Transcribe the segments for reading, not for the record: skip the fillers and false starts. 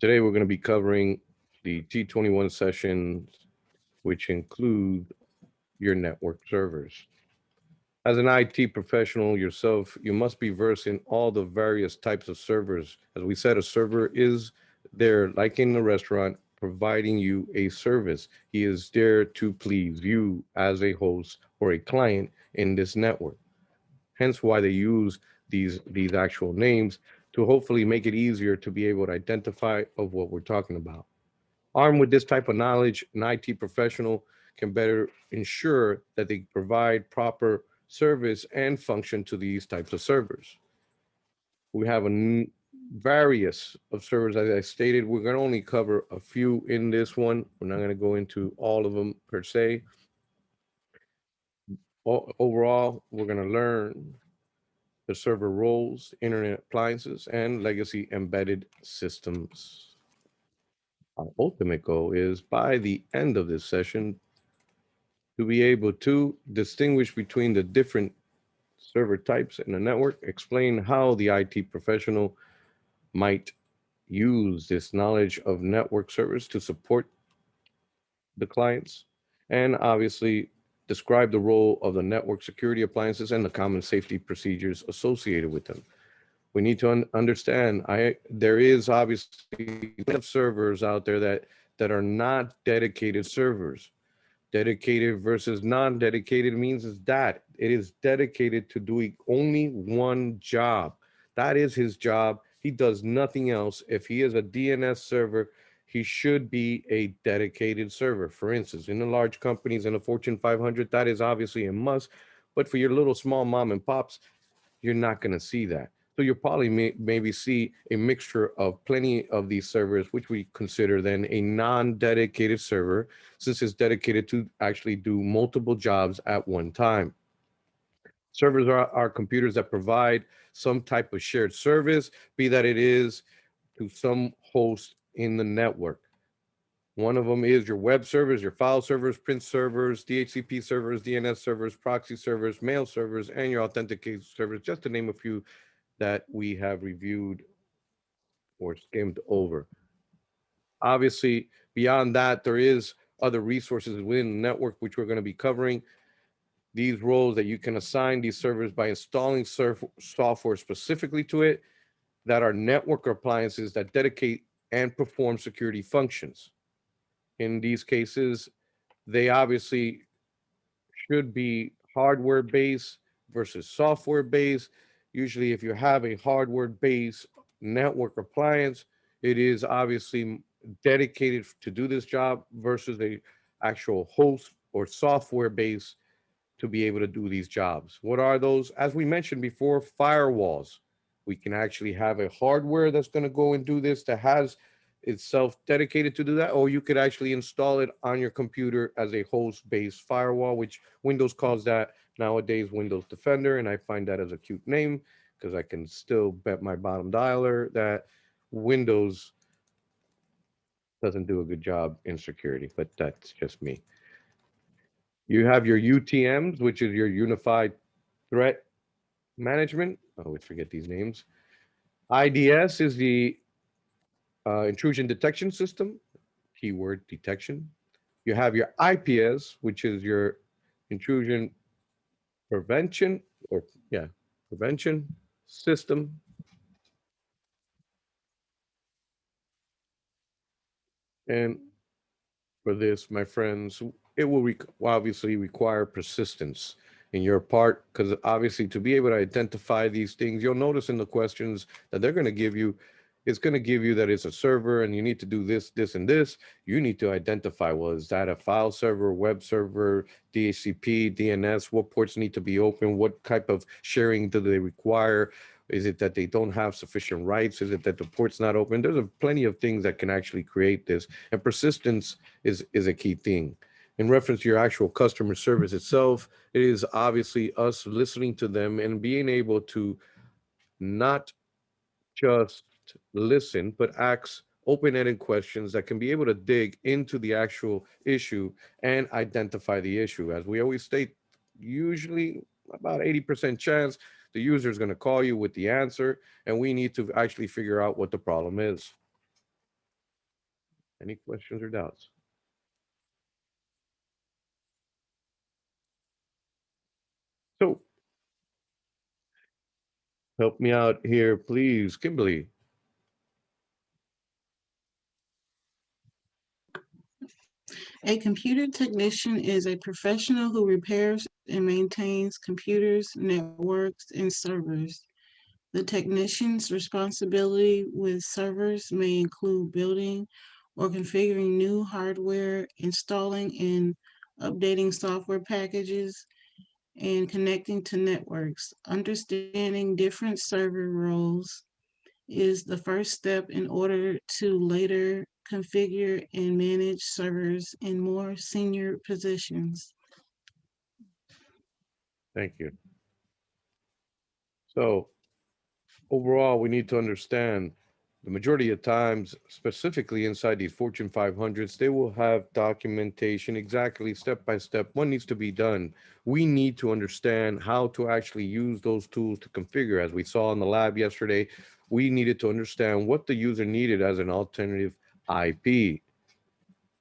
Today we're going to be covering the T-21 sessions, which include your network servers. As an IT professional yourself, you must be versed in all the various types of servers. As we said, a server is there, like in a restaurant, providing you a service. He is there to please you as a host or a client in this network. Hence why they use these actual names to hopefully make it easier to be able to identify of what we're talking about. Armed with this type of knowledge, an IT professional can better ensure that they provide proper service and function to these types of servers. We have various of servers, as I stated. We're going to only cover a few in this one. We're not going to go into all of them per se. Overall, we're going to learn the server roles, internet appliances, and legacy embedded systems. Our ultimate goal is by the end of this session to be able to distinguish between the different server types in the network, explain how the IT professional might use this knowledge of network servers to support the clients, and obviously describe the role of the network security appliances and the common safety procedures associated with them. We need to understand there is obviously servers out there that are not dedicated servers. Dedicated versus non-dedicated means is that it is dedicated to doing only one job. That is his job. He does nothing else. If he is a DNS server, he should be a dedicated server. For instance, in the large companies in the Fortune 500, that is obviously a must. But for your little small mom and pops, you're not going to see that. So you'll probably maybe see a mixture of plenty of these servers, which we consider then a non-dedicated server, since it's dedicated to actually do multiple jobs at one time. Servers are computers that provide some type of shared service, be that it is to some host in the network. One of them is your web servers, your file servers, print servers, DHCP servers, DNS servers, proxy servers, mail servers, and your authentication servers, just to name a few that we have reviewed or skimmed over. Obviously, beyond that, there is other resources within the network, which we're going to be covering. These roles that you can assign these servers by installing software specifically to it that are network appliances that dedicate and perform security functions. In these cases, they obviously should be hardware based versus software based. Usually, if you have a hardware based network appliance, it is obviously dedicated to do this job versus a actual host or software base to be able to do these jobs. What are those? As we mentioned before, firewalls. We can actually have a hardware that's going to go and do this that has itself dedicated to do that, or you could actually install it on your computer as a host-based firewall, which Windows calls that nowadays Windows Defender, and I find that as a cute name because I can still bet my bottom dollar that Windows doesn't do a good job in security, but that's just me. You have your UTMs, which is your Unified Threat Management. I always forget these names. IDS is the intrusion detection system, keyword detection. You have your IPS, which is your intrusion prevention or yeah, prevention system. And for this, my friends, it will obviously require persistence in your part because obviously to be able to identify these things, you'll notice in the questions that they're going to give you, it's going to give you that it's a server and you need to do this, this, and this. You need to identify, well, is that a file server, web server, DHCP, DNS? What ports need to be open? What type of sharing do they require? Is it that they don't have sufficient rights? Is it that the port's not open? There's plenty of things that can actually create this. And persistence is a key thing. In reference to your actual customer service itself, it is obviously us listening to them and being able to not just listen, but ask open-ended questions that can be able to dig into the actual issue and identify the issue. As we always state, usually about 80% chance the user is going to call you with the answer, and we need to actually figure out what the problem is. Any questions or doubts? So help me out here, please, Kimberly. A computer technician is a professional who repairs and maintains computers, networks, and servers. The technician's responsibility with servers may include building or configuring new hardware, installing and updating software packages, and connecting to networks. Understanding different server roles is the first step in order to later configure and manage servers in more senior positions. Thank you. So overall, we need to understand the majority of times, specifically inside these Fortune 500s, they will have documentation exactly step by step what needs to be done. We need to understand how to actually use those tools to configure. As we saw in the lab yesterday, we needed to understand what the user needed as an alternative IP.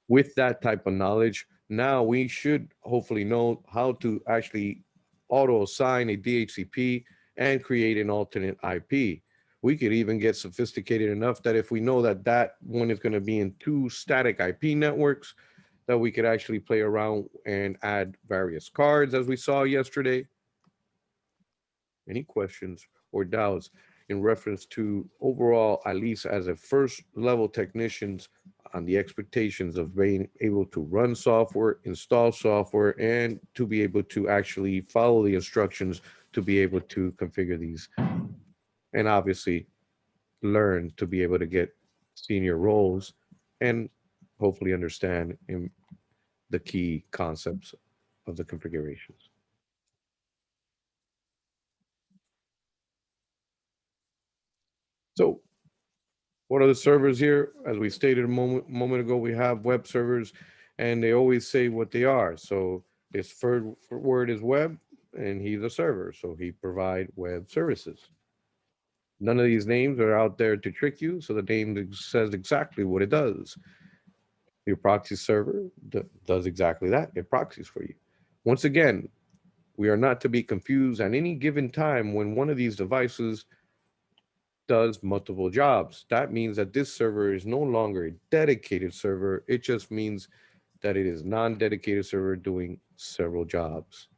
With that type of knowledge, now we should hopefully know how to actually auto assign a DHCP and create an alternate IP. We could even get sophisticated enough that if we know that that one is going to be in two static IP networks, that we could actually play around and add various cards as we saw yesterday. Any questions or doubts in reference to overall, at least as a first level technicians, on the expectations of being able to run software, install software, and to be able to actually follow the instructions to be able to configure these, and obviously learn to be able to get senior roles and hopefully understand in the key concepts of the configurations. So what are the servers here? As we stated a moment ago, we have web servers, and they always say what they are. So his third word is web, and he's a server, so he provide web services. None of these names are out there to trick you, so the name says exactly what it does. Your proxy server does exactly that. It proxies for you. Once again, we are not to be confused at any given time when one of these devices does multiple jobs. That means that this server is no longer a dedicated server. It just means that it is non-dedicated server doing several jobs.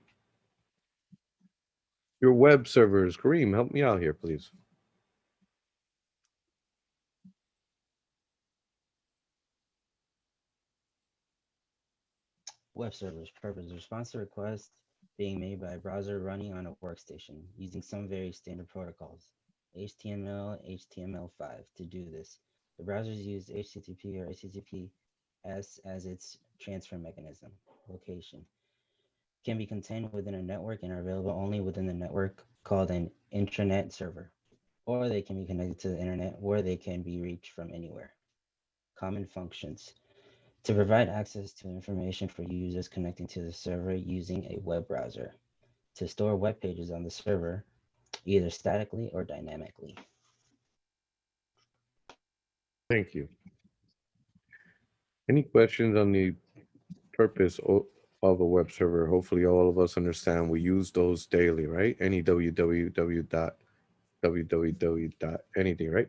Your web servers, Kareem, help me out here, please. Web servers purpose response to requests being made by a browser running on a workstation using some very standard protocols. HTML, HTML5 to do this. The browsers use HTTP or HTTPS as its transfer mechanism. Location can be contained within a network and are available only within the network called an intranet server. Or they can be connected to the internet where they can be reached from anywhere. Common functions to provide access to information for users connecting to the server using a web browser, to store web pages on the server, either statically or dynamically. Thank you. Any questions on the purpose of a web server? Hopefully all of us understand we use those daily, right? Any www dot www dot anything, right?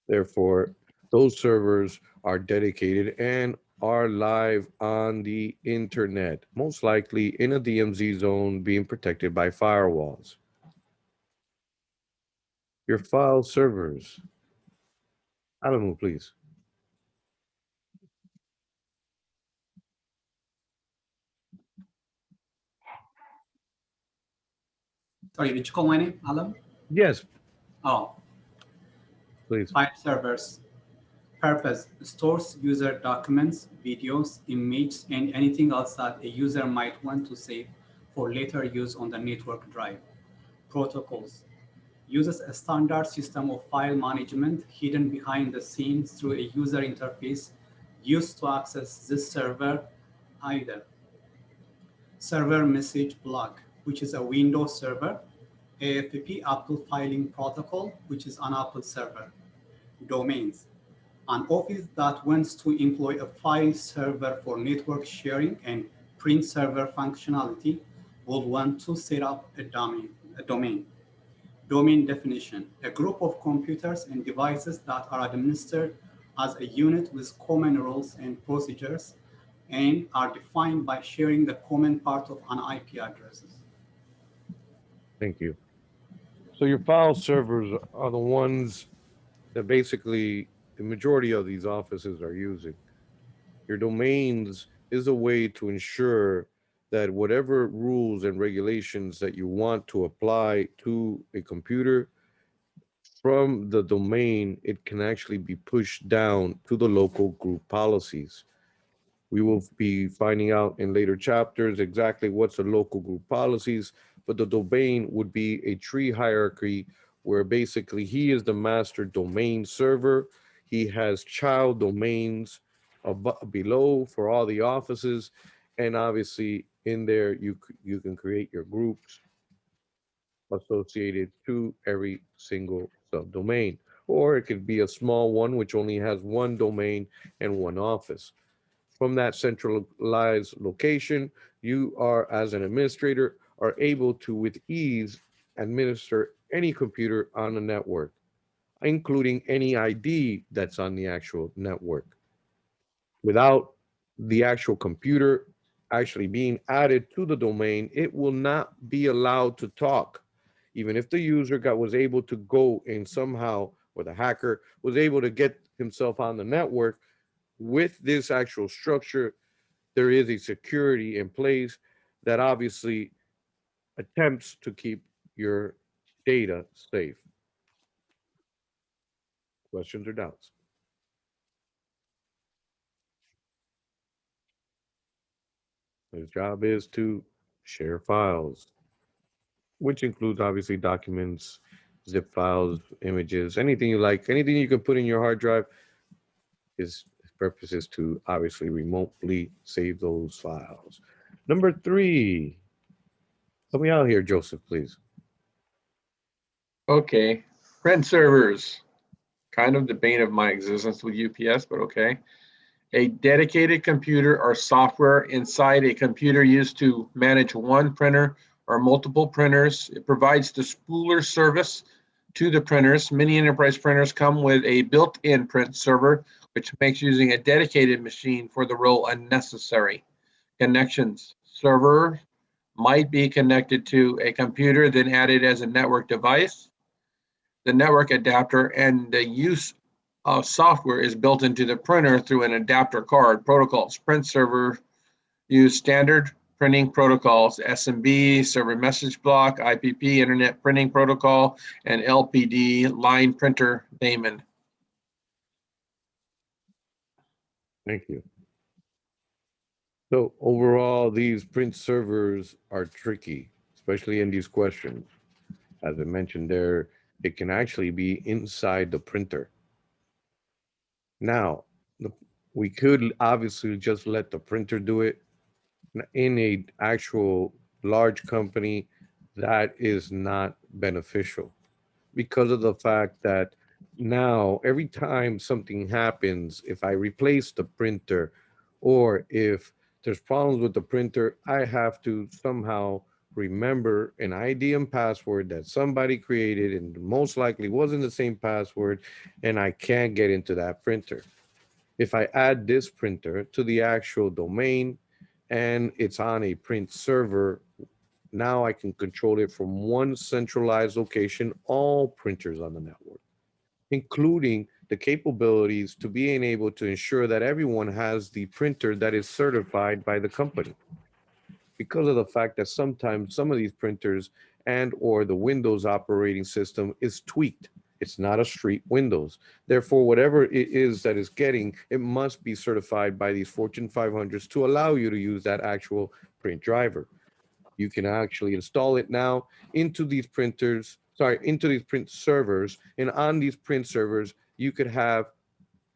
Therefore, those servers are dedicated and are live on the internet, most likely in a DMZ zone being protected by firewalls. Your file servers. Alamu, please. Sorry, did you call my name, Alam? Yes, Oh, please. file servers. Purpose: stores user documents, videos, images, and anything else that a user might want to save for later use on the network drive. Protocols: uses a standard system of file management hidden behind the scenes through a user interface used to access this server, either server message block, which is a Windows server, AFP Apple Filing Protocol, which is an Apple server, domains, An office that wants to employ a file server for network sharing and print server functionality will want to set up a domain. Domain definition: a group of computers and devices that are administered as a unit with common rules and procedures and are defined by sharing the common part of an IP addresses. Thank you. So your file servers are the ones that basically the majority of these offices are using. Your domains is a way to ensure that whatever rules and regulations that you want to apply to a computer from the domain, it can actually be pushed down to the local group policies. We will be finding out in later chapters exactly what's the local group policies, but the domain would be a tree hierarchy where basically he is the master domain server. He has child domains below for all the offices. And obviously in there, you can create your groups associated to every single subdomain. Or it could be a small one, which only has one domain and one office. From that centralized location, you are, as an administrator, are able to, with ease, administer any computer on the network, including any ID that's on the actual network. Without the actual computer actually being added to the domain, it will not be allowed to talk. Even if the user was able to go and somehow, or the hacker was able to get himself on the network, with this actual structure, there is a security in place that obviously attempts to keep your data safe. Questions or doubts? His job is to share files, which includes obviously documents, zip files, images, anything you like, anything you can put in your hard drive. His purpose is to obviously remotely save those files. Number 3. Help me out here, Joseph, please. Okay, print servers, kind of the bane of my existence with UPS, but okay. A dedicated computer or software inside a computer used to manage one printer or multiple printers. It provides the spooler service to the printers. Many enterprise printers come with a built-in print server, which makes using a dedicated machine for the role unnecessary. Connections: server might be connected to a computer, then added as a network device. The network adapter and the use of software is built into the printer through an adapter card. Protocols: print server use standard printing protocols, SMB, server message block, IPP, internet printing protocol, and LPD, line printer daemon. Thank you. So overall, these print servers are tricky, especially in these questions. As I mentioned there, it can actually be inside the printer. Now, we could obviously just let the printer do it. In a actual large company, that is not beneficial because of the fact that now every time something happens, if I replace the printer or if there's problems with the printer, I have to somehow remember an ID and password that somebody created and most likely wasn't the same password, and I can't get into that printer. If I add this printer to the actual domain and it's on a print server, now I can control it from one centralized location, all printers on the network, including the capabilities to being able to ensure that everyone has the printer that is certified by the company. Because of the fact that sometimes some of these printers and or the Windows operating system is tweaked. It's not a street Windows. Therefore, whatever it is that is getting, it must be certified by these Fortune 500s to allow you to use that actual print driver. You can actually install it now into these printers, into these print servers. And on these print servers, you could have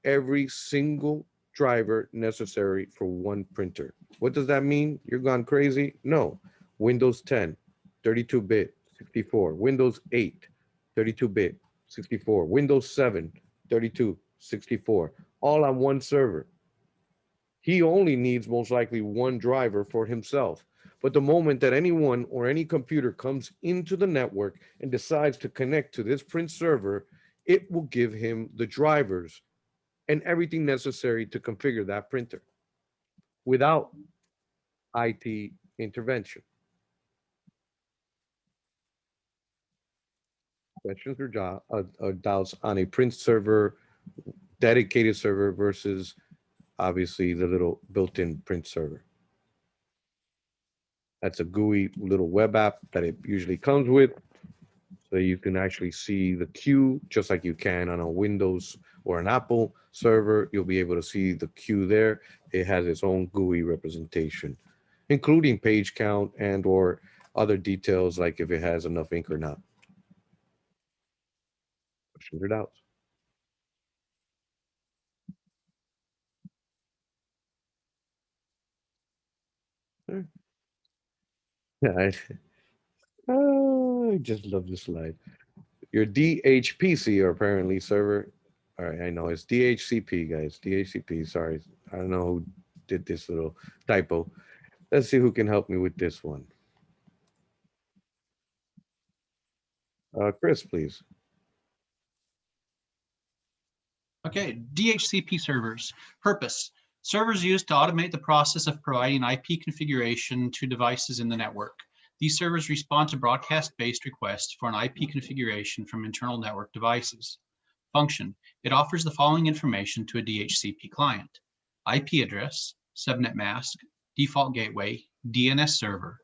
every single driver necessary for one printer. What does that mean? You're gone crazy? No. Windows 10, 32-bit, 64. Windows 8, 32-bit, 64. Windows 7, 32, 64, all on one server. He only needs most likely one driver for himself. But the moment that anyone or any computer comes into the network and decides to connect to this print server, it will give him the drivers and everything necessary to configure that printer without IT intervention. Questions or doubts on a print server, dedicated server versus obviously the little built-in print server? That's a GUI little web app that it usually comes with. So you can actually see the queue just like you can on a Windows or an Apple server. You'll be able to see the queue there. It has its own GUI representation, including page count and or other details like if it has enough ink or not. Questions or doubts? Yeah, I just love this slide. Your DHPC or apparently server. All right, I know it's DHCP, guys. DHCP. Sorry, I don't know who did this little typo. Let's see who can help me with this one. Chris, please. Okay, DHCP servers. Purpose. Servers used to automate the process of providing IP configuration to devices in the network. These servers respond to broadcast-based requests for an IP configuration from internal network devices. Function. It offers the following information to a DHCP client: IP address, subnet mask, default gateway, DNS server.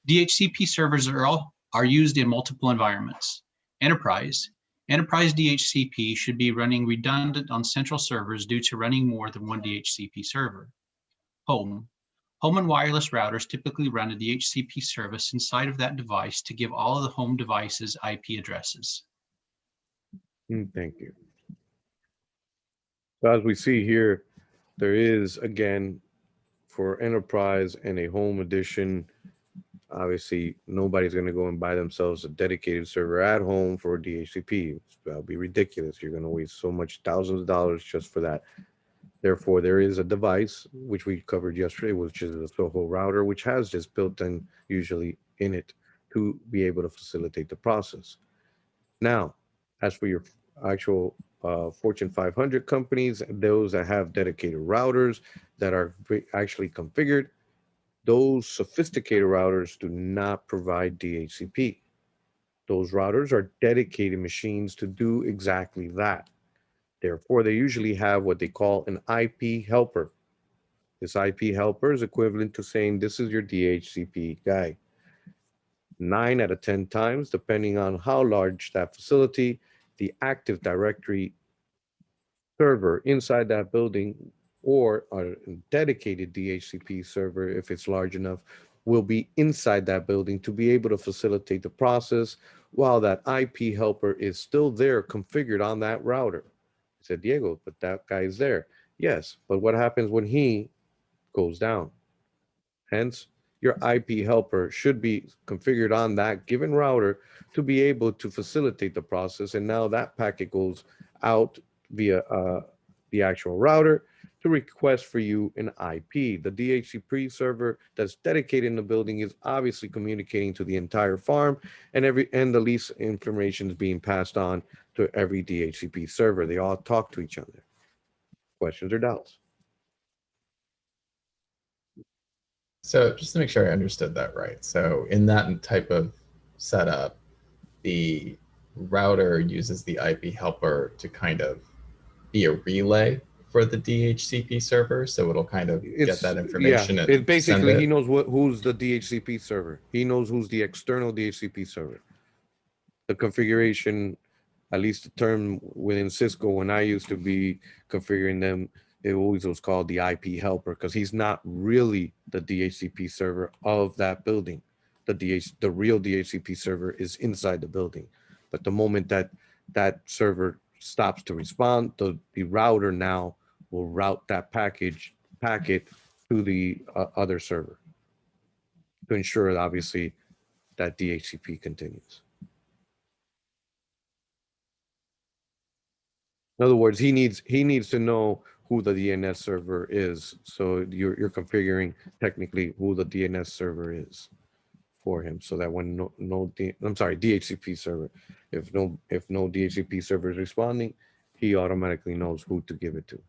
DHCP servers are used in multiple environments. Enterprise. Enterprise DHCP should be running redundant on central servers due to running more than one DHCP server. Home. Home and wireless routers typically run a DHCP service inside of that device to give all of the home devices IP addresses. Thank you. So as we see here, there is, again, for enterprise and a home edition, obviously nobody's going to go and buy themselves a dedicated server at home for DHCP. That'll be ridiculous. You're going to waste so much, thousands of dollars just for that. Therefore, there is a device, which we covered yesterday, which is a Soho router, which has this built in usually in it to be able to facilitate the process. Now, as for your actual Fortune 500 companies, those that have dedicated routers that are actually configured, those sophisticated routers do not provide DHCP. Those routers are dedicated machines to do exactly that. Therefore, they usually have what they call an IP helper. This IP helper is equivalent to saying, this is your DHCP guy. 9 out of 10 times, depending on how large that facility, the Active Directory server inside that building or a dedicated DHCP server, if it's large enough, will be inside that building to be able to facilitate the process while that IP helper is still there configured on that router. I said, Diego, but that guy's there. Yes, but what happens when he goes down? Hence, your IP helper should be configured on that given router to be able to facilitate the process. And now that packet goes out via the actual router to request for you an IP. The DHCP server that's dedicated in the building is obviously communicating to the entire farm, and the lease information is being passed on to every DHCP server. They all talk to each other. Questions or doubts? So just to make sure I understood that right. So in that type of setup, the router uses the IP helper to kind of be a relay for the DHCP server. So it'll kind of get that information and it basically, send it. he knows who's the DHCP server. He knows who's the external DHCP server. The configuration, at least the term within Cisco, when I used to be configuring them, it always was called the IP helper because he's not really the DHCP server of that building. The real DHCP server is inside the building. But the moment that that server stops to respond, the router now will route that packet to the other server to ensure, obviously, that DHCP continues. In other words, he needs to know who the DNS server is. So you're configuring technically who the DNS server is for him, so that when DHCP server, if no DHCP server is responding, he automatically knows who to give it to,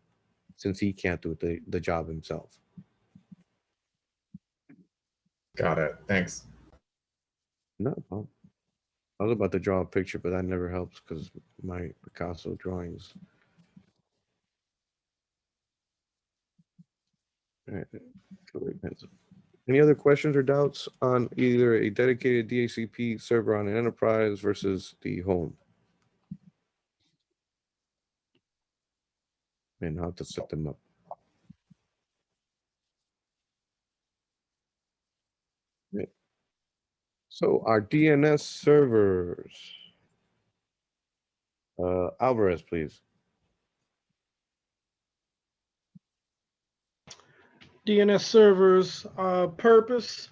since he can't do the job himself. Got it. Thanks. No problem. I was about to draw a picture, but that never helps because my Picasso drawings. All right. Pencil. Any other questions or doubts on either a dedicated DHCP server on an enterprise versus the home? And how to set them up. Right. So our DNS servers. Alvarez, please. DNS servers purpose,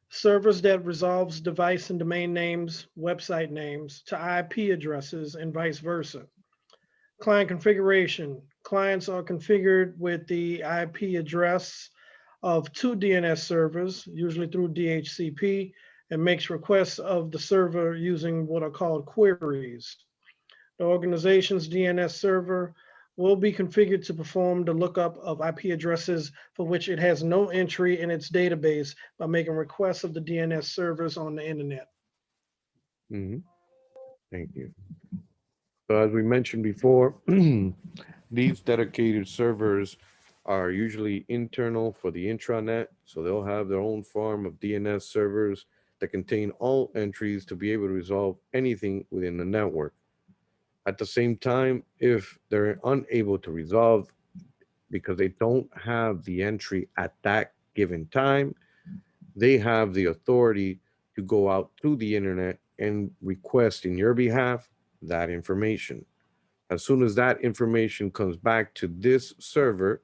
servers that resolves device and domain names, website names to IP addresses and vice versa. Client configuration. Clients are configured with the IP address of 2 DNS servers, usually through DHCP, and makes requests of the server using what are called queries. The organization's DNS server will be configured to perform the lookup of IP addresses for which it has no entry in its database by making requests of the DNS servers on the internet. Mm-hmm. Thank you. So as we mentioned before, these dedicated servers are usually internal for the intranet. So they'll have their own farm of DNS servers that contain all entries to be able to resolve anything within the network. At the same time, if they're unable to resolve because they don't have the entry at that given time, they have the authority to go out to the internet and request in your behalf that information. As soon as that information comes back to this server,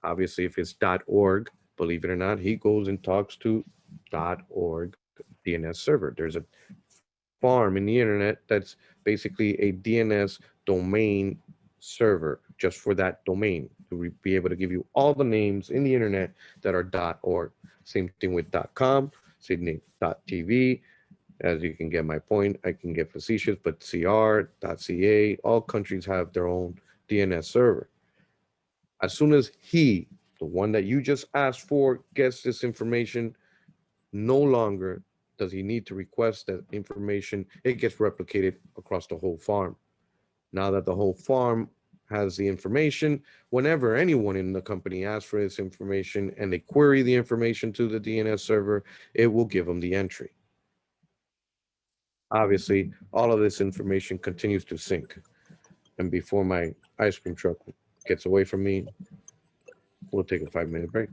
obviously if it's .org, believe it or not, he goes and talks to .org DNS server. There's a farm in the internet that's basically a DNS domain server just for that domain to be able to give you all the names in the internet that are .org. Same thing with .com, same thing .tv. As you can get my point, I can get facetious, but .cr, .ca, all countries have their own DNS server. As soon as he, the one that you just asked for, gets this information, no longer does he need to request that information. It gets replicated across the whole farm. Now that the whole farm has the information, whenever anyone in the company asks for this information and they query the information to the DNS server, it will give them the entry. Obviously, all of this information continues to sync. And before my ice cream truck gets away from me, we'll take a 5-minute break.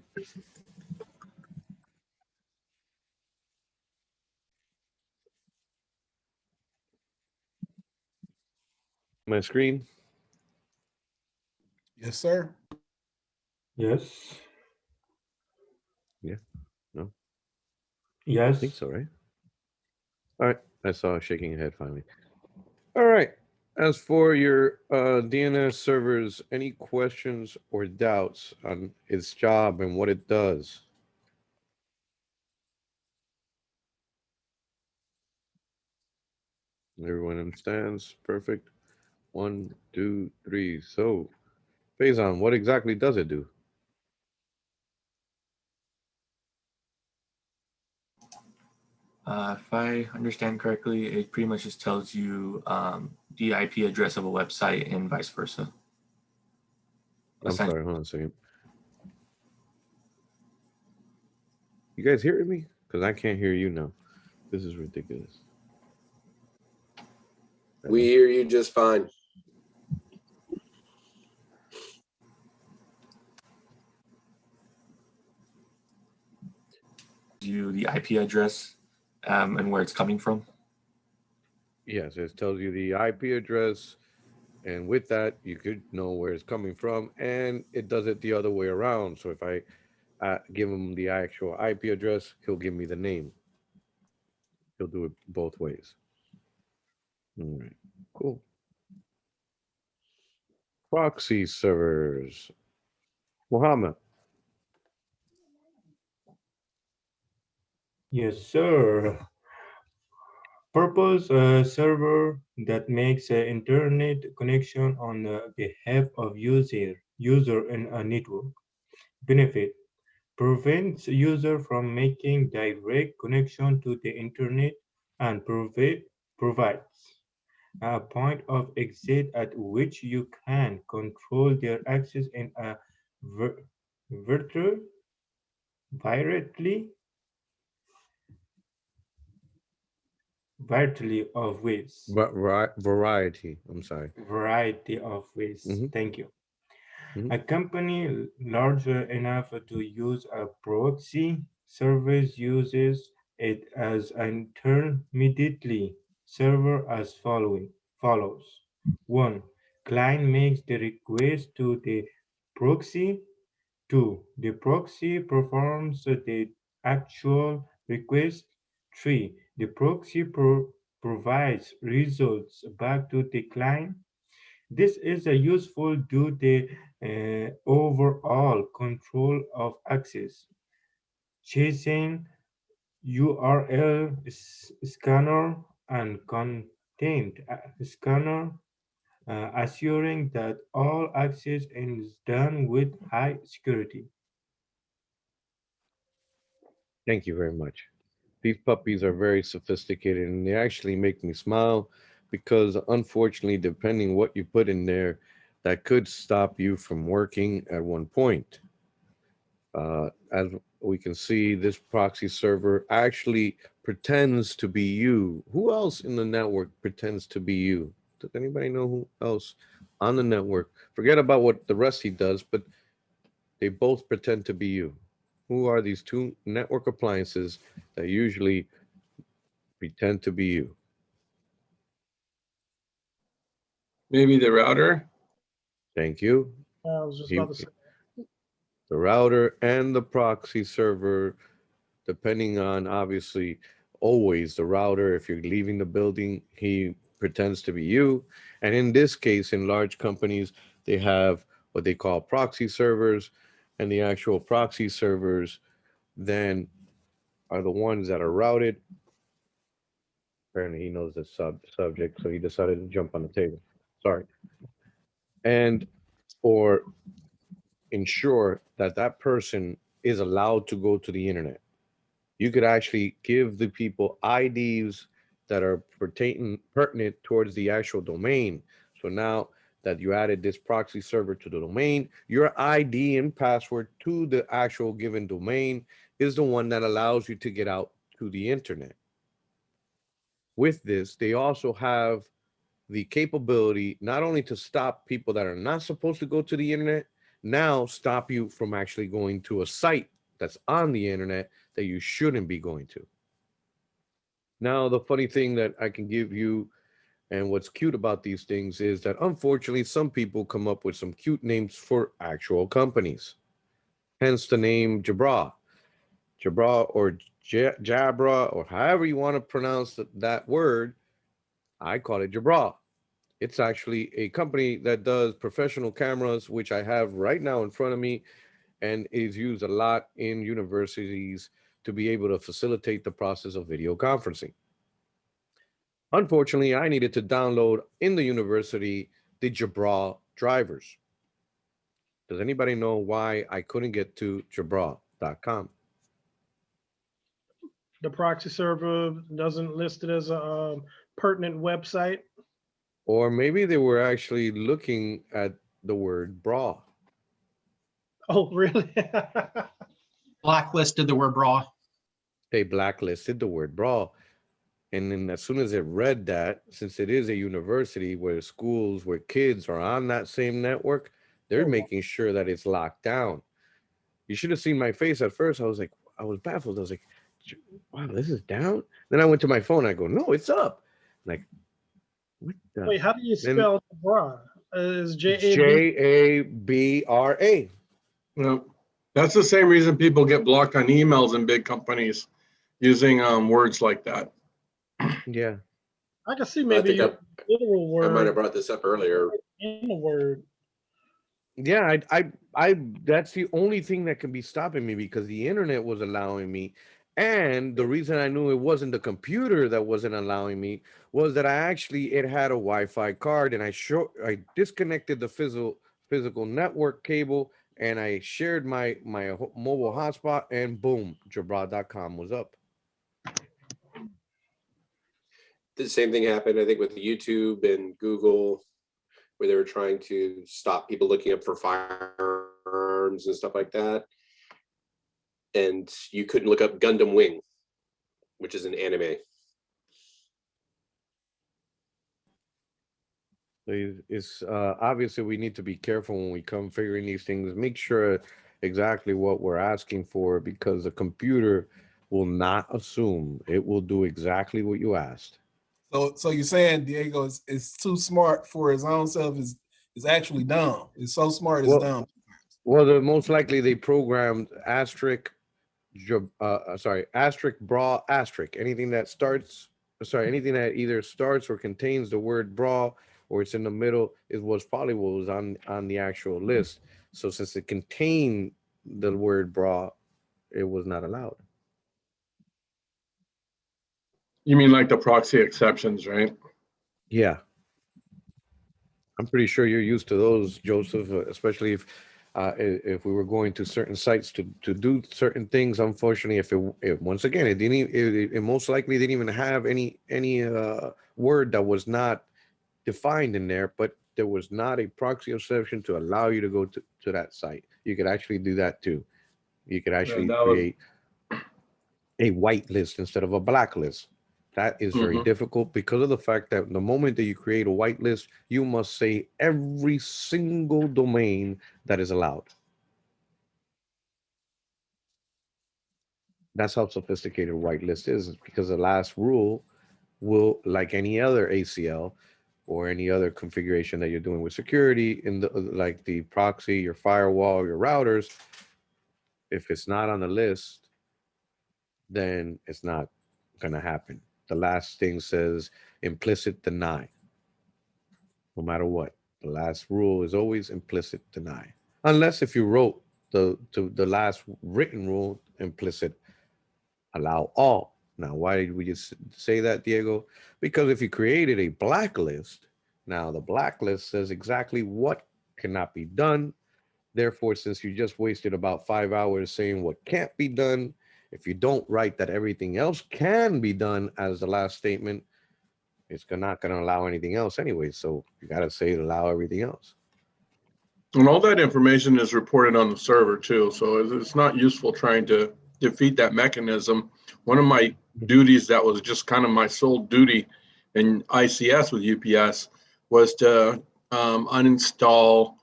My screen. Yes, sir. Yes. Yeah. No. Yes. I think so, right? All right. I saw her shaking her head finally. All right. As for your DNS servers, any questions or doubts on its job and what it does? Everyone understands? Perfect. 1, 2, 3. So, Faison, what exactly does it do? If I understand correctly, it pretty much just tells you the IP address of a website and vice versa. I'm sorry, hold on a second. You guys hearing me? Because I can't hear you now. This is ridiculous. We hear you just fine. You the IP address and where it's coming from. Yes, it tells you the IP address, and with that, you could know where it's coming from, and it does it the other way around. So if I give him the actual IP address, he'll give me the name. He'll do it both ways. All right, cool. Proxy servers. Muhammad. Yes, sir. Purpose a server that makes an internet connection on the behalf of user in a network. Benefit: prevents user from making direct connection to the internet and provides a point of exit at which you can control their access in a virtual variety variety of ways. Variety. I'm sorry. Variety of ways. Mhm, Thank you. mhm. A company large enough to use a proxy service uses it as an intermediate server as follows. 1. Client makes the request to the proxy. 2. The proxy performs the actual request. 3. The proxy provides results back to the client. This is a useful due to the overall control of access, chasing URL scanner and content scanner, assuring that all access is done with high security. Thank you very much. These puppies are very sophisticated and they actually make me smile because unfortunately, depending what you put in there, that could stop you from working at one point. As we can see, this proxy server actually pretends to be you. Who else in the network pretends to be you? Does anybody know who else on the network? Forget about what the rest he does, but they both pretend to be you. Who are these two network appliances that usually pretend to be you? Maybe the router. Thank you. I was just He, about to say, the router and the proxy server, depending on obviously always the router. If you're leaving the building, he pretends to be you. And in this case, in large companies, they have what they call proxy servers, and the actual proxy servers then are the ones that are routed. Apparently, he knows the subject, so he decided to jump on the table. Sorry. And or ensure that that person is allowed to go to the internet. You could actually give the people IDs that are pertinent towards the actual domain. So now that you added this proxy server to the domain, your ID and password to the actual given domain is the one that allows you to get out to the internet. With this, they also have the capability not only to stop people that are not supposed to go to the internet, now stop you from actually going to a site that's on the internet that you shouldn't be going to. Now, the funny thing that I can give you and what's cute about these things is that unfortunately, some people come up with some cute names for actual companies. Hence the name Jabra. Jabra or Jabra, or however you want to pronounce that word, I call it Jabra. It's actually a company that does professional cameras, which I have right now in front of me, and is used a lot in universities to be able to facilitate the process of video conferencing. Unfortunately, I needed to download in the university the Jabra drivers. Does anybody know why I couldn't get to Jabra.com? the proxy server doesn't list it as a pertinent website. Or maybe they were actually looking at the word bra. Oh, really? Blacklisted the word bra. They blacklisted the word bra. And then as soon as it read that, since it is a university where schools, where kids are on that same network, they're Oh, wow. making sure that it's locked down. You should have seen my face at first. I was like, I was baffled. I was like, wow, this is down. Then I went to my phone. I go, no, it's up. Like, what the? Wait, how do you Then spell Jabra? Is Jabra? Jabra. No, that's the same reason people get blocked on emails in big companies using words like that. Yeah. I can see I maybe think a literal I might have word brought this up earlier. in the word. Yeah, I that's the only thing that can be stopping me because the internet was allowing me. And the reason I knew it wasn't the computer that wasn't allowing me was that it had a Wi-Fi card and I disconnected the physical network cable and I shared my mobile hotspot and boom, Jabra.com was up. The same thing happened, I think, with YouTube and Google, where they were trying to stop people looking up for firearms and stuff like that. And you couldn't look up Gundam Wing, which is an anime. It's obviously we need to be careful when we come figuring these things. Make sure exactly what we're asking for because the computer will not assume. It will do exactly what you asked. So you're saying Diego is too smart for his own self is actually dumb. It's so smart it's dumb. Well, most likely they programmed asterisk, asterisk, bra, asterisk. Anything that either starts or contains the word bra or it's in the middle was probably what was on the actual list. So since it contained the word bra, it was not allowed. You mean like the proxy exceptions, right? Yeah. I'm pretty sure you're used to those, Joseph, especially if we were going to certain sites to do certain things. Unfortunately, if it once again, it most likely didn't even have any word that was not defined in there, but there was not a proxy exception to allow you to go to that site. You could actually do that too. You could actually create a white list instead of a black list. That is very difficult because of the fact that the moment that you create a white list, you must say every single domain that is allowed. That's how sophisticated whitelist is because the last rule will, like any other ACL or any other configuration that you're doing with security in like the proxy, your firewall, your routers, if it's not on the list, then it's not going to happen. The last thing says implicit deny. No matter what, the last rule is always implicit deny, unless if you wrote the last written rule implicit allow all. Now, why did we just say that, Diego? Because if you created a blacklist, now the blacklist says exactly what cannot be done. Therefore, since you just wasted about 5 hours saying what can't be done, if you don't write that everything else can be done as the last statement, it's not going to allow anything else anyway. So you got to say allow everything else. And all that information is reported on the server too. So it's not useful trying to defeat that mechanism. One of my duties that was just kind of my sole duty in ICS with UPS was to uninstall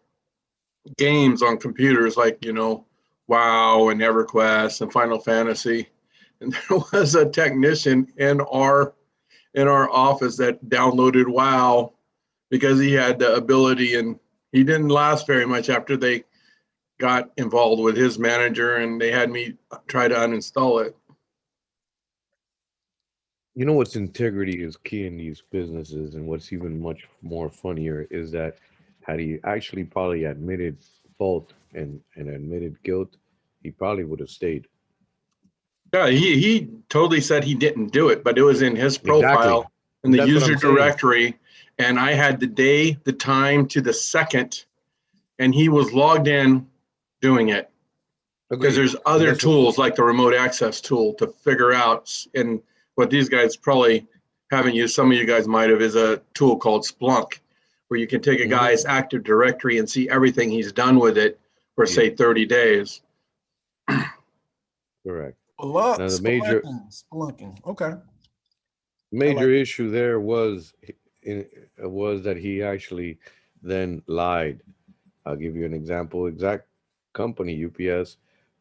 games on computers like, WoW and EverQuest and Final Fantasy. And there was a technician in our office that downloaded WoW because he had the ability, and he didn't last very much after they got involved with his manager and they had me try to uninstall it. You know what's integrity is key in these businesses, and what's even much more funnier is that had he actually probably admitted fault and admitted guilt, he probably would have stayed. Yeah, he totally said he didn't do it, but it was in his profile in the user directory, and I had the day, the time to the second, and he was logged in doing it. Because there's other tools like the remote access tool to figure out, and what these guys probably haven't used, some of you guys might have, is a tool called Splunk, where you can take a guy's Active Directory and see everything he's done with it for say 30 days. Correct. Now the major Splunking. Okay. Major issue there was that he actually then lied. I'll give you an example. Exact company, UPS,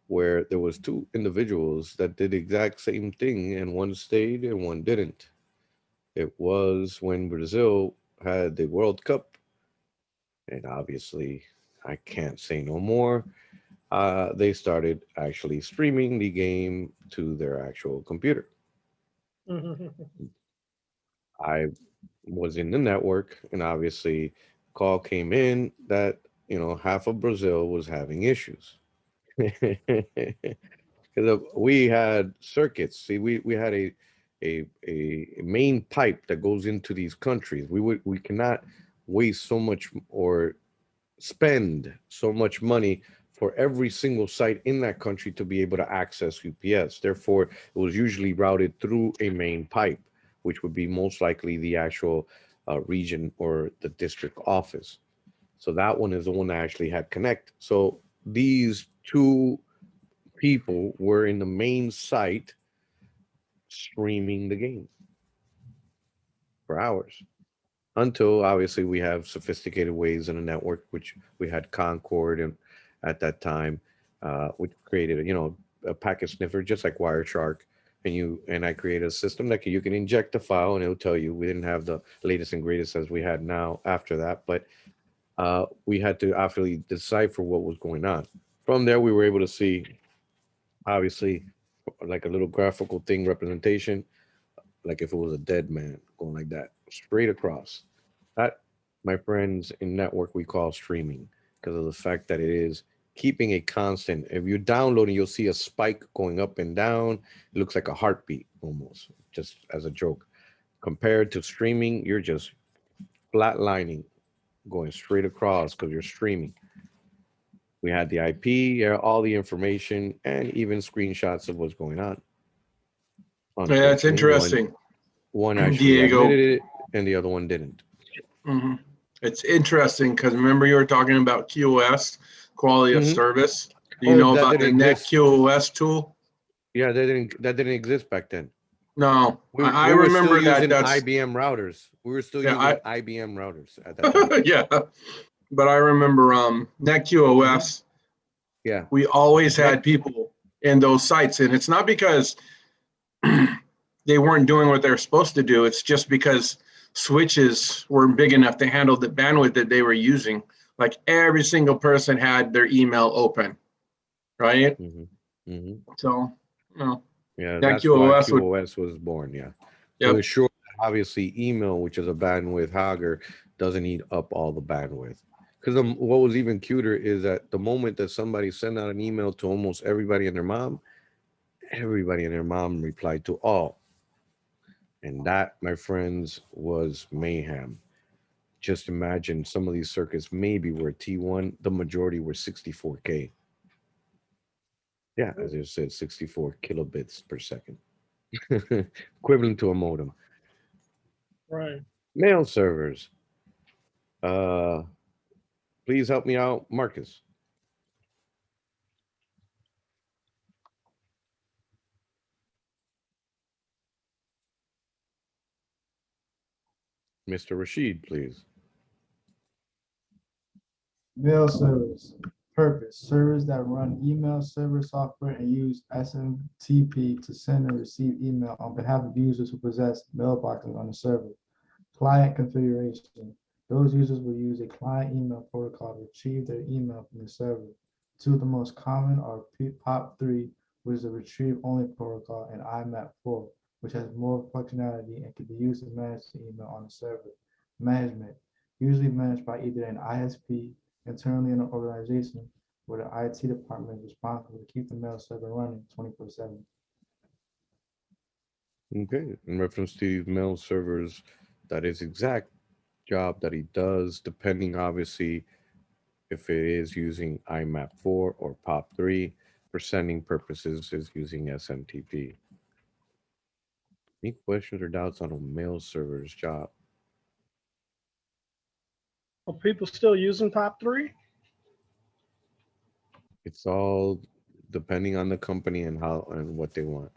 where there was 2 individuals that did the exact same thing, and one stayed and one didn't. It was when Brazil had the World Cup, and obviously I can't say no more. They started actually streaming the game to their actual computer. I was in the network, and obviously call came in that half of Brazil was having issues. Because we had circuits. See, we had a main pipe that goes into these countries. We cannot waste so much or spend so much money for every single site in that country to be able to access UPS. Therefore, it was usually routed through a main pipe, which would be most likely the actual region or the district office. So that one is the one that actually had connect. So these two people were in the main site streaming the game for hours until obviously we have sophisticated ways in a network, which we had Concord and at that time, which created a packet sniffer just like Wireshark. And I created a system that you can inject a file and it'll tell you. We didn't have the latest and greatest as we had now after that, but we had to actually decipher what was going on. From there, we were able to see, obviously, like a little graphical thing representation, like if it was a dead man going like that, straight across. That, my friends, in network, we call streaming because of the fact that it is keeping a constant. If you're downloading, you'll see a spike going up and down. It looks like a heartbeat almost, just as a joke. Compared to streaming, you're just flatlining, going straight across because you're streaming. We had the IP, all the information, and even screenshots of what's going on. Yeah, it's interesting. One actually Diego, admitted it, and the other one didn't. Mm-hmm. It's interesting because remember you were talking about QoS, quality of service. Do you know about the NetQoS tool? Yeah, that didn't exist back then. No, I remember that. That's IBM routers. We were still using IBM routers at that time. Yeah, but I remember NetQoS. Yeah, we always had people in those sites, and it's not because they weren't doing what they're supposed to do. It's just because switches weren't big enough to handle the bandwidth that they were using. Like every single person had their email open, right? So, yeah, that's why QoS was born. Yeah, to ensure that obviously email, which is a bandwidth hogger, doesn't eat up all the bandwidth. Because what was even cuter is that the moment that somebody sent out an email to almost everybody and their mom replied to all. And that, my friends, was mayhem. Just imagine some of these circuits maybe were T1, the majority were 64K. Yeah, as I said, 64 kilobits per second. Equivalent to a modem. Right. Mail servers. Please help me out, Marcus. Mr. Rashid, please. Mail servers. Purpose. Servers that run email server software and use SMTP to send and receive email on behalf of users who possess mailboxes on the server. Client configuration. Those users will use a client email protocol to retrieve their email from the server. Two of the most common are POP3, which is a retrieve-only protocol, and IMAP4, which has more functionality and can be used to manage the email on the server. Management. Usually managed by either an ISP, internally in an organization, where the IT department is responsible to keep the mail server running 24/7. Okay, in reference to these mail servers, that is exact job that he does, depending obviously if it is using IMAP4 or POP3. For sending purposes is using SMTP. Any questions or doubts on a mail server's job? Are people still using POP3? It's all depending on the company and how and what they want.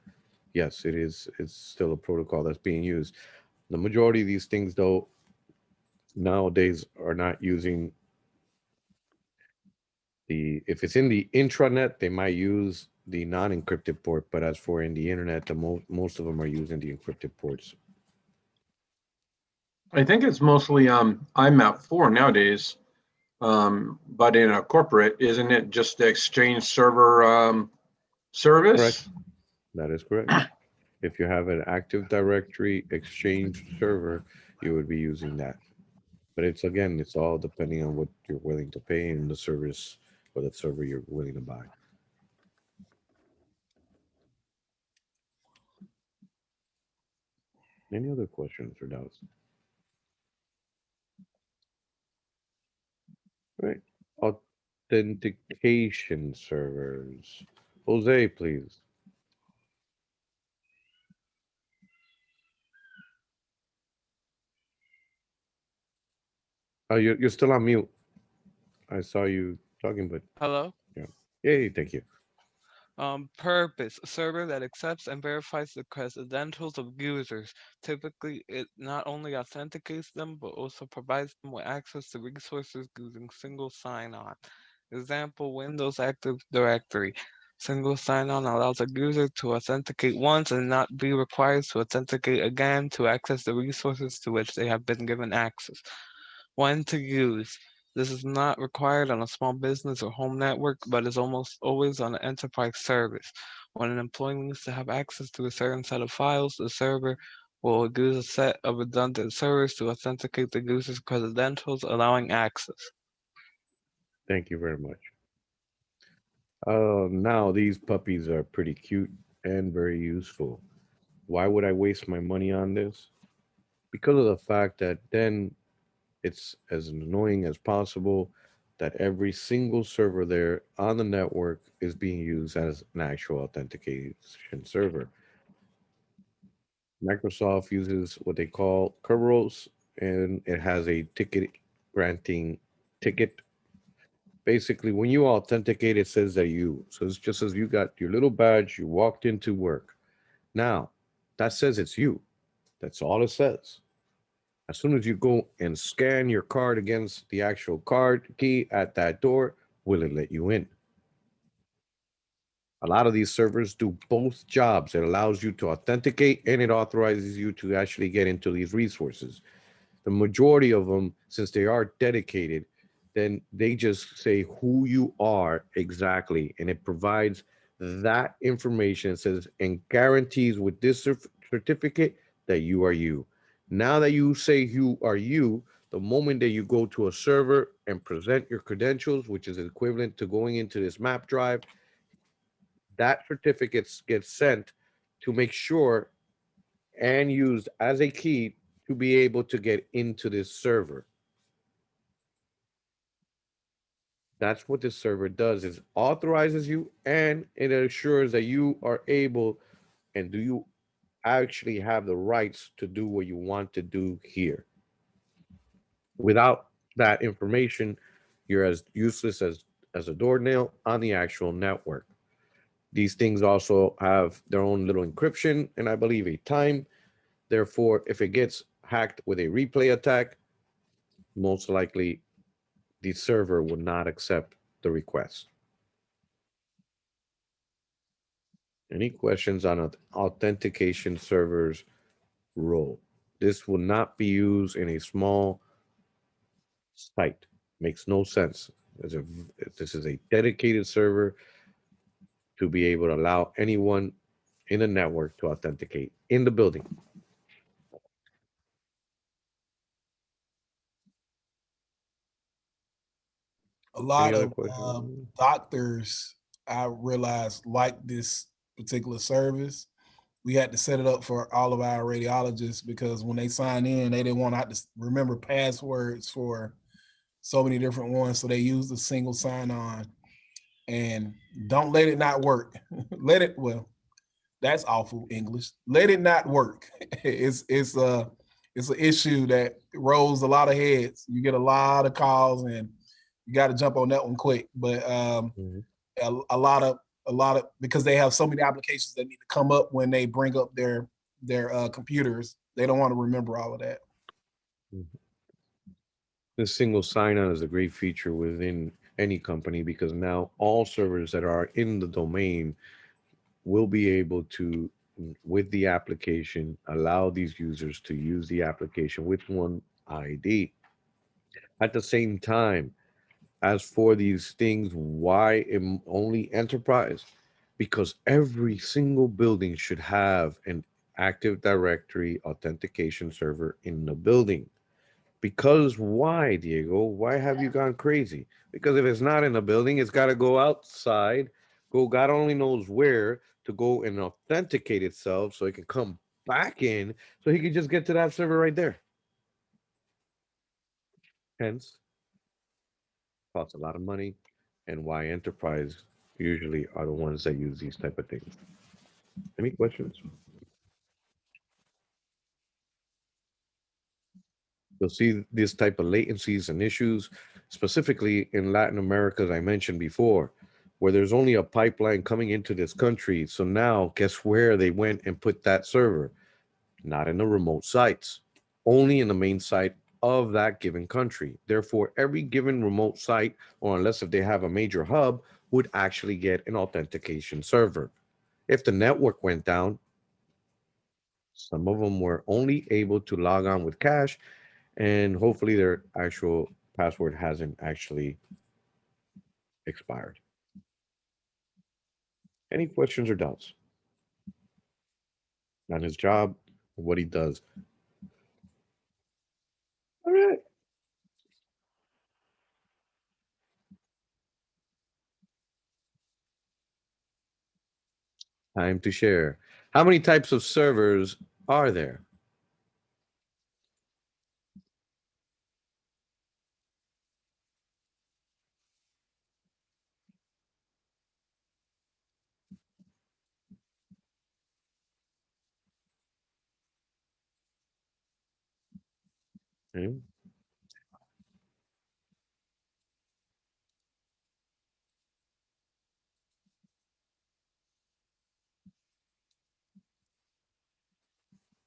Yes, it is. It's still a protocol that's being used. The majority of these things, though, nowadays are not using if it's in the intranet, they might use the non-encrypted port, but as for in the internet, most of them are using the encrypted ports. I think it's mostly IMAP4 nowadays, but in a corporate, isn't it just the Exchange server service? Correct. That is correct. If you have an Active Directory Exchange server, you would be using that. But it's again, it's all depending on what you're willing to pay and the service or the server you're willing to buy. Any other questions or doubts? Right. Authentication servers. Jose, please. Oh, you're still on mute. I saw you talking, but Hello? yeah. Yay, thank you. Purpose, a server that accepts and verifies the credentials of users. Typically, it not only authenticates them, but also provides them with access to resources using single sign-on. Example, Windows Active Directory. Single sign-on allows a user to authenticate once and not be required to authenticate again to access the resources to which they have been given access. When to use. This is not required on a small business or home network, but is almost always on an enterprise service. When an employee needs to have access to a certain set of files, the server will use a set of redundant servers to authenticate the user's credentials, allowing access. Thank you very much. Now these puppies are pretty cute and very useful. Why would I waste my money on this? Because of the fact that then it's as annoying as possible that every single server there on the network is being used as an actual authentication server. Microsoft uses what they call Kerberos, and it has a ticket granting ticket. Basically, when you authenticate, it says that you. So it's just as you got your little badge, you walked into work. Now, that says it's you. That's all it says. As soon as you go and scan your card against the actual card key at that door, will it let you in? A lot of these servers do both jobs. It allows you to authenticate and it authorizes you to actually get into these resources. The majority of them, since they are dedicated, then they just say who you are exactly, and it provides that information. It says and guarantees with this certificate that you are you. Now that you say you are you, the moment that you go to a server and present your credentials, which is equivalent to going into this map drive, that certificate gets sent to make sure and used as a key to be able to get into this server. That's what this server does, is authorizes you and it assures that you are able and do you actually have the rights to do what you want to do here. Without that information, you're as useless as a doornail on the actual network. These things also have their own little encryption and I believe a time. Therefore, if it gets hacked with a replay attack, most likely the server will not accept the request. Any questions on an authentication server's role? This will not be used in a small site. Makes no sense. This is a dedicated server to be able to allow anyone in the network to authenticate in the building. A lot other of questions? doctors, I realized, like this particular service. We had to set it up for all of our radiologists because when they sign in, they didn't want to have to remember passwords for so many different ones. So they used a single sign-on. And don't let it not work. Let it, well, that's awful English. Let it not work. It's an issue that rolls a lot of heads. You get a lot of calls and you got to jump on that one quick. But a lot of because they have so many applications that need to come up when they bring up their computers. They don't want to remember all of that. This single sign-on is a great feature within any company because now all servers that are in the domain will be able to, with the application, allow these users to use the application with one ID. At the same time, as for these things, why only enterprise? Because every single building should have an Active Directory authentication server in the building. Because why, Diego? Why have you gone crazy? Because if it's not in the building, it's got to go outside, go God only knows where to go and authenticate itself so it can come back in so he can just get to that server right there. Hence, costs a lot of money and why enterprise usually are the ones that use these type of things. Any questions? You'll see this type of latencies and issues, specifically in Latin America, as I mentioned before, where there's only a pipeline coming into this country. So now, guess where they went and put that server? Not in the remote sites, only in the main site of that given country. Therefore, every given remote site, or unless if they have a major hub, would actually get an authentication server. If the network went down, some of them were only able to log on with cache, and hopefully their actual password hasn't actually expired. Any questions or doubts on his job, what he does? All right. Time to share. How many types of servers are there? Okay.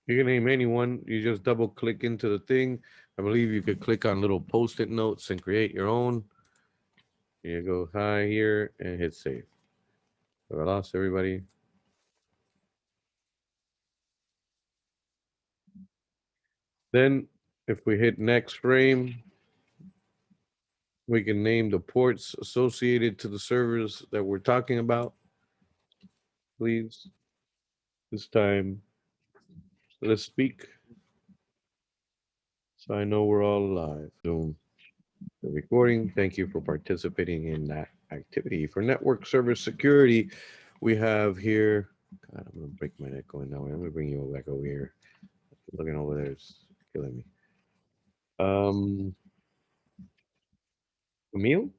You can name anyone. You just double click into the thing. I believe you could click on little post-it notes and create your own. You go hi here and hit save. Have I lost everybody? Then if we hit next frame, we can name the ports associated to the servers that we're talking about. Please. This time, let's speak. So I know we're all live. Zoom. The recording. Thank you for participating in that activity. For network server security, we have here. God, I'm gonna break my neck going that way. I'm gonna bring you back over here. Looking over there is killing me. Emil?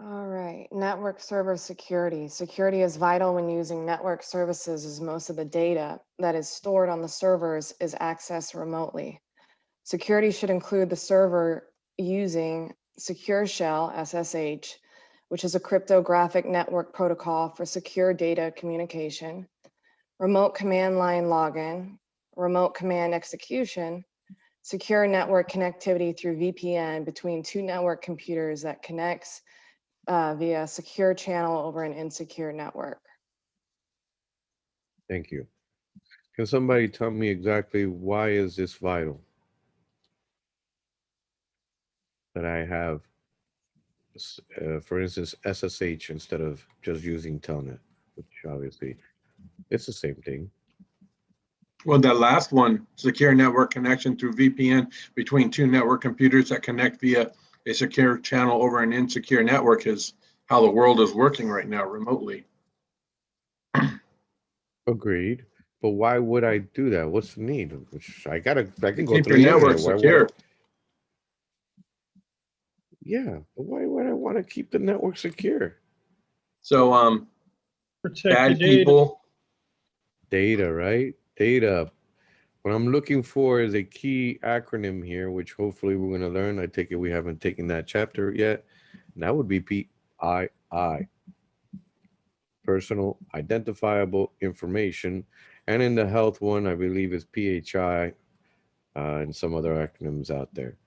All right, network server security. Security is vital when using network services as most of the data that is stored on the servers is accessed remotely. Security should include the server using Secure Shell, SSH, which is a cryptographic network protocol for secure data communication, remote command line login, remote command execution, secure network connectivity through VPN between two network computers that connects via secure channel over an insecure network. Thank you. Can somebody tell me exactly why is this vital? That I have, for instance, SSH instead of just using Telnet, which obviously it's the same thing. Well, that last one, secure network connection through VPN between two network computers that connect via a secure channel over an insecure network, is how the world is working right now remotely. Agreed. But why would I do that? What's the need? Which I can go Keep through your the network internet. Why would secure. yeah, but why would I want to keep the network secure? So Protect your bad data. people. Data, right? Data. What I'm looking for is a key acronym here, which hopefully we're going to learn. I take it we haven't taken that chapter yet. And that would be PII. Personal identifiable information. And in the health one, I believe is PHI and some other acronyms out there.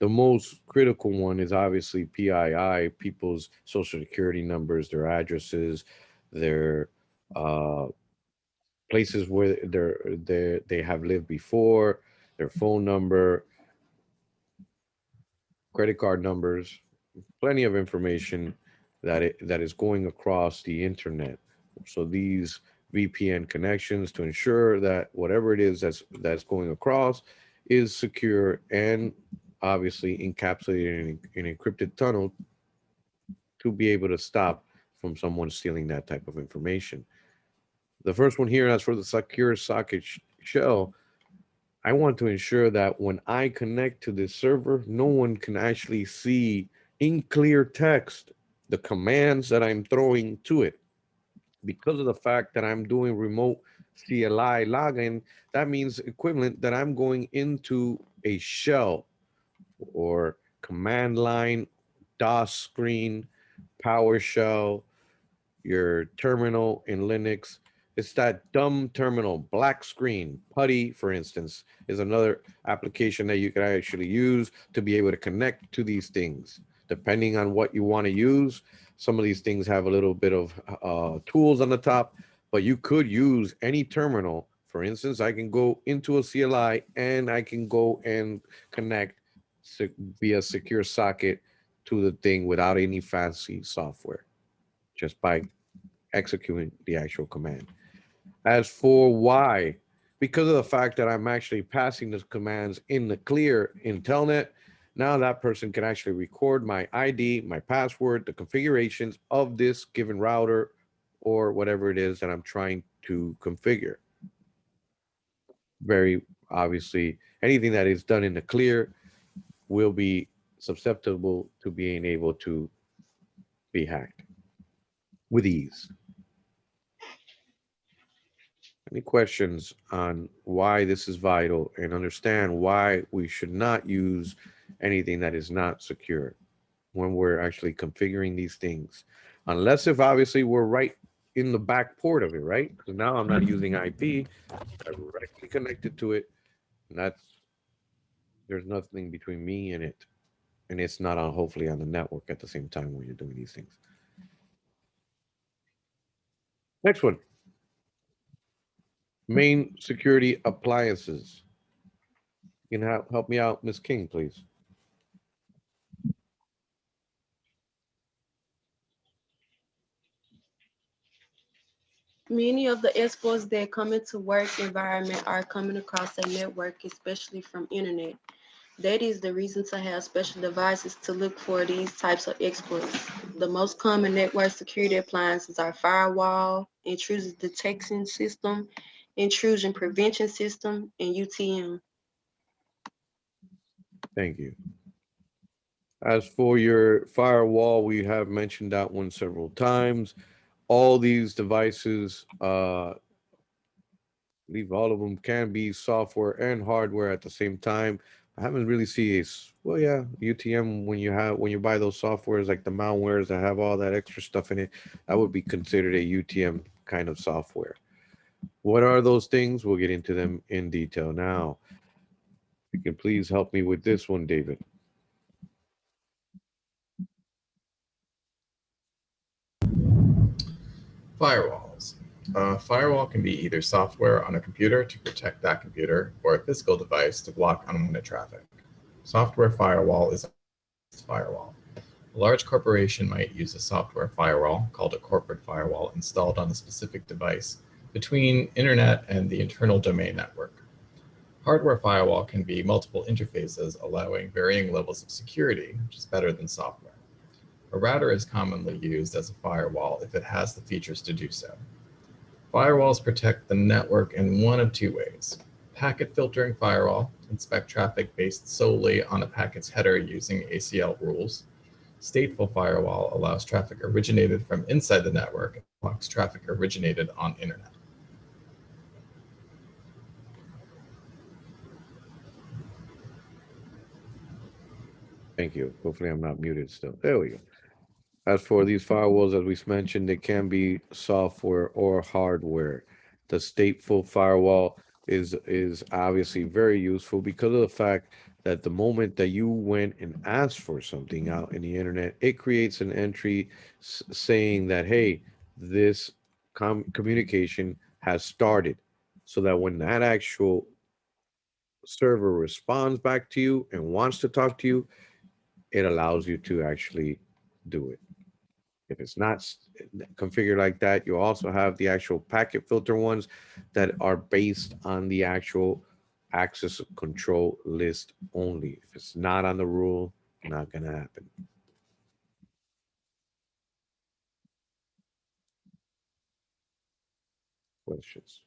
The most critical one is obviously PII, people's social security numbers, their addresses, their places where they have lived before, their phone number, credit card numbers, plenty of information that is going across the internet. So these VPN connections to ensure that whatever it is that's going across is secure and obviously encapsulated in an encrypted tunnel to be able to stop from someone stealing that type of information. The first one here, as for the secure socket shell, I want to ensure that when I connect to this server, no one can actually see in clear text the commands that I'm throwing to it. Because of the fact that I'm doing remote CLI login, that means equivalent that I'm going into a shell or command line, DOS screen, PowerShell, your terminal in Linux. It's that dumb terminal, black screen. Putty, for instance, is another application that you can actually use to be able to connect to these things. Depending on what you want to use, some of these things have a little bit of tools on the top, but you could use any terminal. For instance, I can go into a CLI and I can go and connect via secure socket to the thing without any fancy software, just by executing the actual command. As for why, because of the fact that I'm actually passing the commands in the clear in Telnet, now that person can actually record my ID, my password, the configurations of this given router or whatever it is that I'm trying to configure. Very obviously, anything that is done in the clear will be susceptible to being able to be hacked with ease. Any questions on why this is vital and understand why we should not use anything that is not secure when we're actually configuring these things? Unless if obviously we're right in the back port of it, right? Because now I'm not using IP, I'm directly connected to it, and there's nothing between me and it. And it's not on, hopefully, on the network at the same time when you're doing these things. Next one. Main security appliances. You can help me out, Ms. King, please. Many of the exports that come into work environment are coming across a network, especially from internet. That is the reason to have special devices to look for these types of exploits. The most common network security appliances are Firewall, intrusion detection system, intrusion prevention system, and UTM. Thank you. As for your firewall, we have mentioned that one several times. All these devices, I believe all of them can be software and hardware at the same time. I haven't really seen well, yeah, UTM when you buy those softwares like the malwares that have all that extra stuff in it, that would be considered a UTM kind of software. What are those things? We'll get into them in detail now. You can please help me with this one, David. Firewalls. A firewall can be either software on a computer to protect that computer or a physical device to block unwanted traffic. Software firewall is a firewall. A large corporation might use a software firewall called a corporate firewall installed on a specific device between internet and the internal domain network. Hardware firewall can be multiple interfaces allowing varying levels of security, which is better than software. A router is commonly used as a firewall if it has the features to do so. Firewalls protect the network in one of two ways. Packet filtering firewall to inspect traffic based solely on a packet's header using ACL rules. Stateful firewall allows traffic originated from inside the network and blocks traffic originated on internet. Thank you. Hopefully I'm not muted still. There we go. As for these firewalls, as we mentioned, they can be software or hardware. The stateful firewall is obviously very useful because of the fact that the moment that you went and asked for something out in the internet, it creates an entry saying that, hey, this communication has started, so that when that actual server responds back to you and wants to talk to you, it allows you to actually do it. If it's not configured like that, you also have the actual packet filter ones that are based on the actual access control list only. If it's not on the rule, not going to happen. Questions?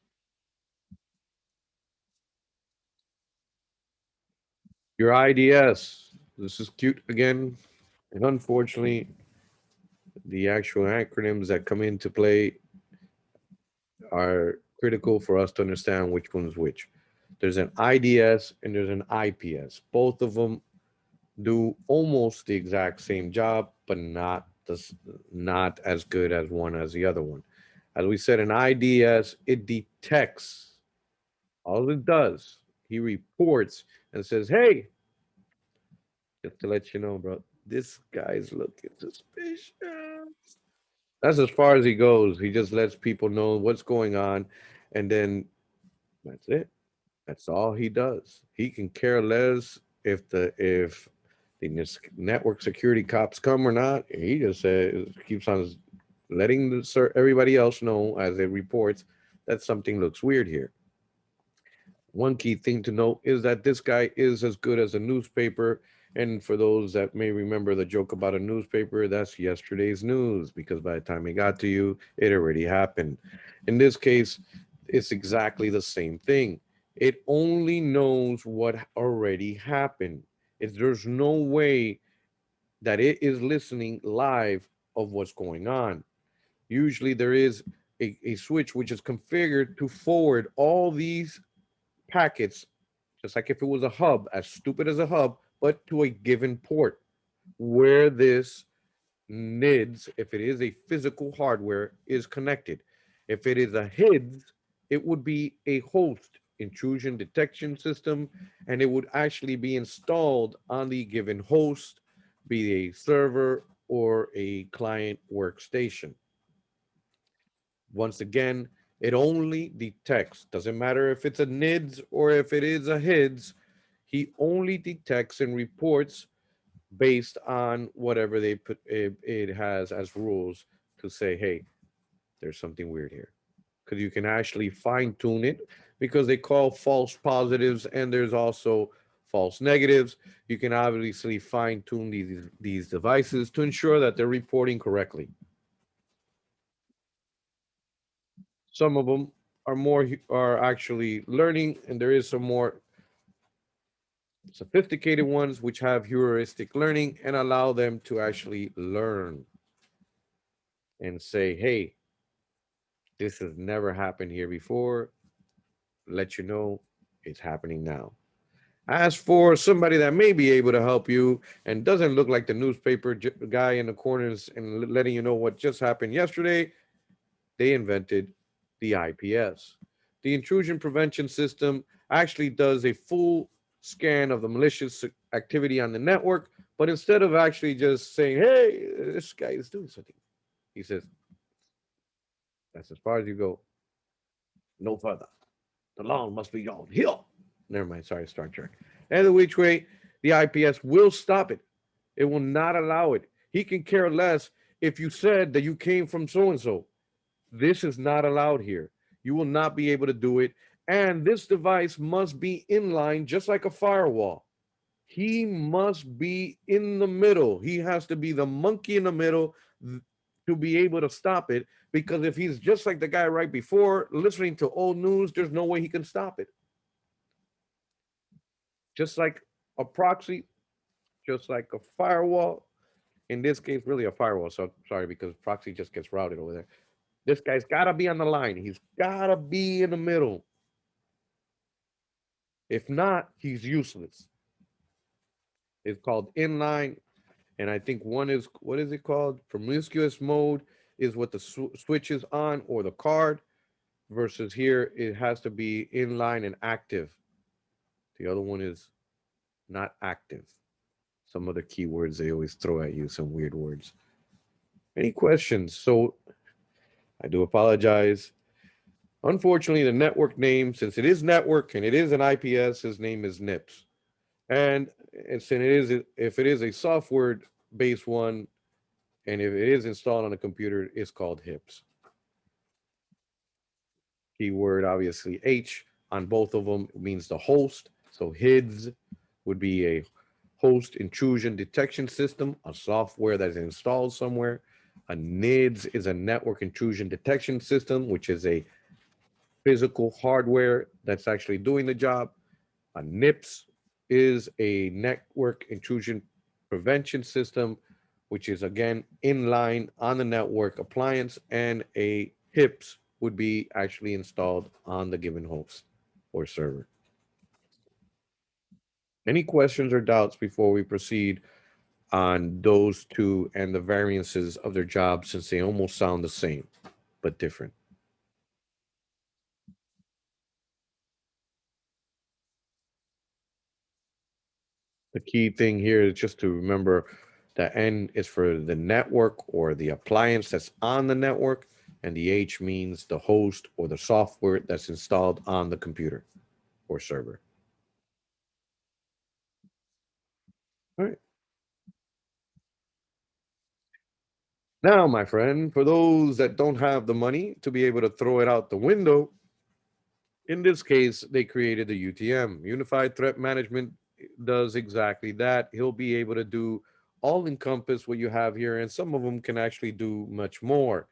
Your IDS. This is cute again. And unfortunately, the actual acronyms that come into play are critical for us to understand which one's which. There's an IDS and there's an IPS. Both of them do almost the exact same job, but not as good as one as the other one. As we said, an IDS, it detects. All it does, he reports and says, hey, just to let you know, bro, this guy's looking suspicious. That's as far as he goes. He just lets people know what's going on, and then that's it. That's all he does. He can care less if the network security cops come or not. He just keeps on letting everybody else know as it reports that something looks weird here. One key thing to note is that this guy is as good as a newspaper. And for those that may remember the joke about a newspaper, that's yesterday's news, because by the time it got to you, it already happened. In this case, it's exactly the same thing. It only knows what already happened. There's no way that it is listening live of what's going on. Usually there is a switch which is configured to forward all these packets, just like if it was a hub, as stupid as a hub, but to a given port where this NIDS, if it is a physical hardware, is connected. If it is a HIDS, it would be a host intrusion detection system, and it would actually be installed on the given host, be a server or a client workstation. Once again, it only detects, doesn't matter if it's a NIDS or if it is a HIDS, he only detects and reports based on whatever they put it has as rules to say, hey, there's something weird here. Because you can actually fine tune it, because they call false positives and there's also false negatives. You can obviously fine tune these devices to ensure that they're reporting correctly. Some of them are actually learning, and there is some more sophisticated ones which have heuristic learning and allow them to actually learn and say, hey, this has never happened here before. Let you know it's happening now. As for somebody that may be able to help you and doesn't look like the newspaper guy in the corners and letting you know what just happened yesterday, they invented the IPS. The intrusion prevention system actually does a full scan of the malicious activity on the network, but instead of actually just saying, hey, this guy is doing something, he says, that's as far as you go. No further. The law must be on here. Never mind. Sorry, Star Trek. Either which way, the IPS will stop it. It will not allow it. He can care less if you said that you came from so-and-so. This is not allowed here. You will not be able to do it. And this device must be inline, just like a firewall. He must be in the middle. He has to be the monkey in the middle to be able to stop it. Because if he's just like the guy right before, listening to old news, there's no way he can stop it. Just like a proxy, just like a firewall. In this case, really a firewall. So sorry, because proxy just gets routed over there. This guy's got to be on the line. He's got to be in the middle. If not, he's useless. It's called inline. And I think one is, what is it called? Promiscuous mode is what the switch is on, or the card, versus here it has to be inline and active. The other one is not active. Some other keywords they always throw at you, some weird words. Any questions? So I do apologize. Unfortunately, the network name, since it is network and it is an IPS, his name is NIPS. And if it is a software-based one, And if it is installed on a computer, it's called HIPS. Keyword, obviously, H on both of them means the host. So HIDS would be a host intrusion detection system, a software that is installed somewhere. A NIDS is a network intrusion detection system, which is a physical hardware that's actually doing the job. A NIPS is a network intrusion prevention system, which is again inline on the network appliance, and a HIPS would be actually installed on the given host or server. Any questions or doubts before we proceed on those two and the variances of their jobs, since they almost sound the same but different? The key thing here is just to remember the N is for the network or the appliance that's on the network, and the H means the host or the software that's installed on the computer or server. All right. Now, my friend, for those that don't have the money to be able to throw it out the window, in this case, they created the UTM. Unified Threat Management does exactly that. He'll be able to do all encompass what you have here, and some of them can actually do much more.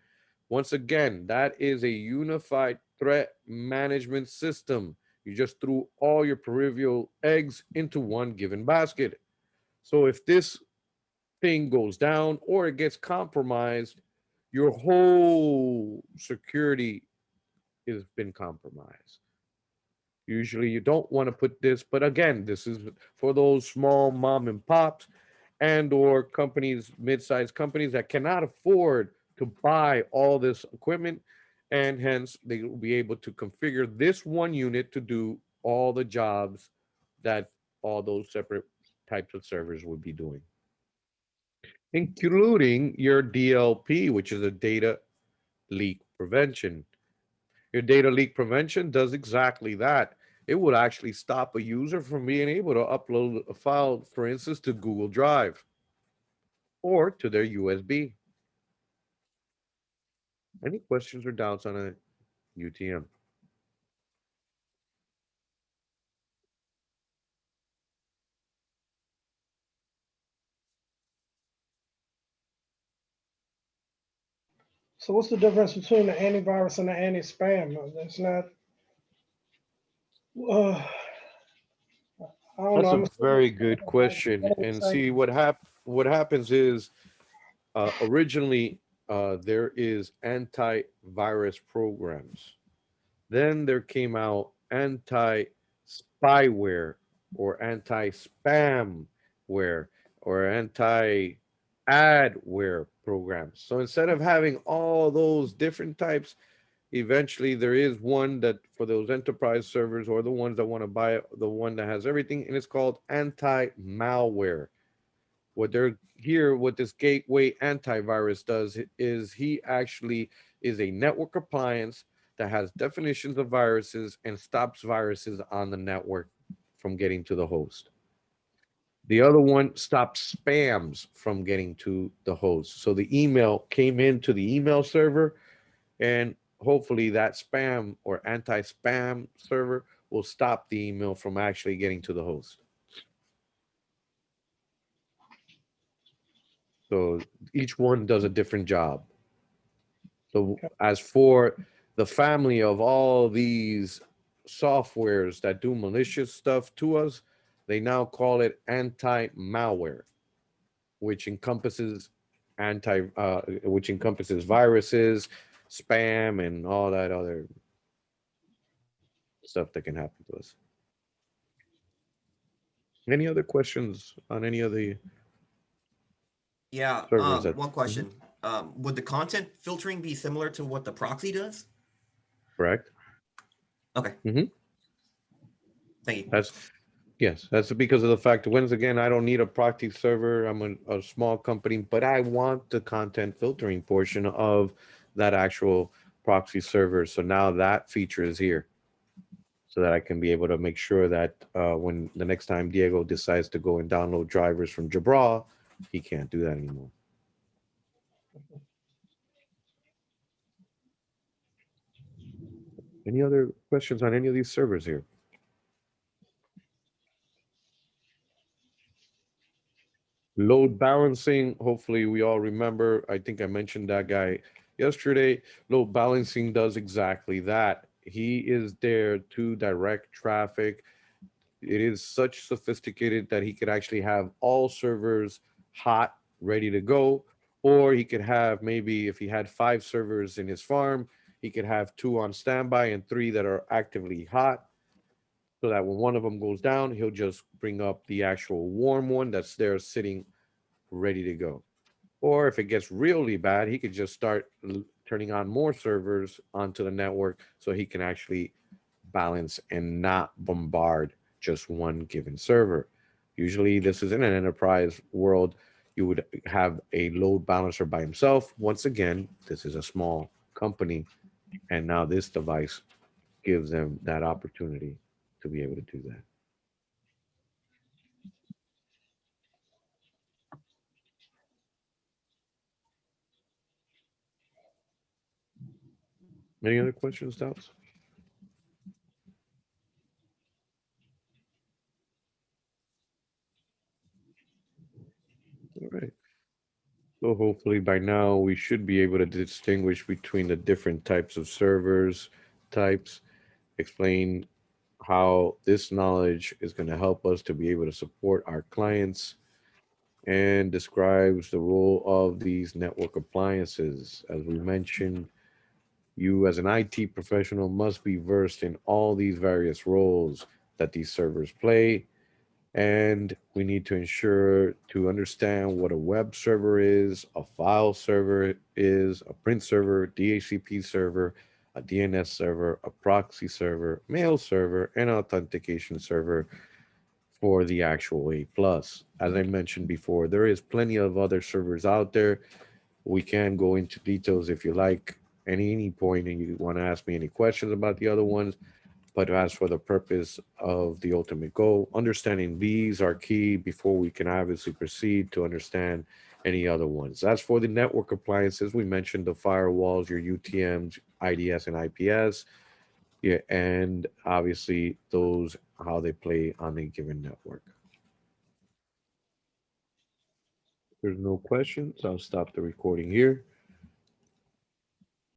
Once again, that is a unified threat management system. You just threw all your peripheral eggs into one given basket. So if this thing goes down or it gets compromised, your whole security has been compromised. Usually you don't want to put this, but again, this is for those small mom and pops and or companies, mid-sized companies that cannot afford to buy all this equipment, and hence they will be able to configure this one unit to do all the jobs that all those separate types of servers would be doing, including your DLP, which is a data leak prevention. Your data leak prevention does exactly that. It would actually stop a user from being able to upload a file, for instance, to Google Drive or to their USB. Any questions or doubts on a UTM? So what's the difference between the antivirus and the anti-spam? It's not, I don't That's know. a very good question. And see, what happens is originally there is antivirus programs. Then there came out anti-spyware or anti-spamware or anti-adware programs. So instead of having all those different types, eventually there is one that for those enterprise servers or the ones that want to buy the one that has everything, and it's called anti-malware. What this gateway antivirus does is he actually is a network appliance that has definitions of viruses and stops viruses on the network from getting to the host. The other one stops spams from getting to the host. So the email came into the email server, and hopefully that spam or anti-spam server will stop the email from actually getting to the host. So each one does a different job. So as for the family of all these softwares that do malicious stuff to us, they now call it anti-malware, which encompasses viruses, spam, and all that other stuff that can happen to us. Any other questions on any of the Yeah, servers one question. Would the content filtering be similar to what the proxy does? Correct. Okay. Thank you. That's because of the fact that, once again, I don't need a proxy server. I'm a small company, but I want the content filtering portion of that actual proxy server. So now that feature is here so that I can be able to make sure that when the next time Diego decides to go and download drivers from Jabra, he can't do that anymore. Any other questions on any of these servers here? Load balancing, hopefully we all remember. I think I mentioned that guy yesterday. Load balancing does exactly that. He is there to direct traffic. It is such sophisticated that he could actually have all servers hot, ready to go. Or he could have, maybe if he had 5 servers in his farm, he could have 2 on standby and 3 that are actively hot, so that when one of them goes down, he'll just bring up the actual warm one that's there sitting ready to go. Or if it gets really bad, he could just start turning on more servers onto the network so he can actually balance and not bombard just one given server. Usually, this is in an enterprise world. You would have a load balancer by himself. Once again, this is a small company, and now this device gives them that opportunity to be able to do that. Any other questions, doubts? All right. So hopefully by now we should be able to distinguish between the different types of servers, types, explain how this knowledge is going to help us to be able to support our clients, and describes the role of these network appliances. As we mentioned, you as an IT professional must be versed in all these various roles that these servers play. And we need to ensure to understand what a web server is, a file server is, a print server, DHCP server, a DNS server, a proxy server, mail server, and authentication server for the actual A+. As I mentioned before, there is plenty of other servers out there. We can go into details if you like at any point and you want to ask me any questions about the other ones. But as for the purpose of the ultimate goal, understanding these are key before we can obviously proceed to understand any other ones. As for the network appliances, we mentioned the firewalls, your UTMs, IDS, and IPS. Yeah, and obviously those, how they play on a given network. If there's no questions, I'll stop the recording here.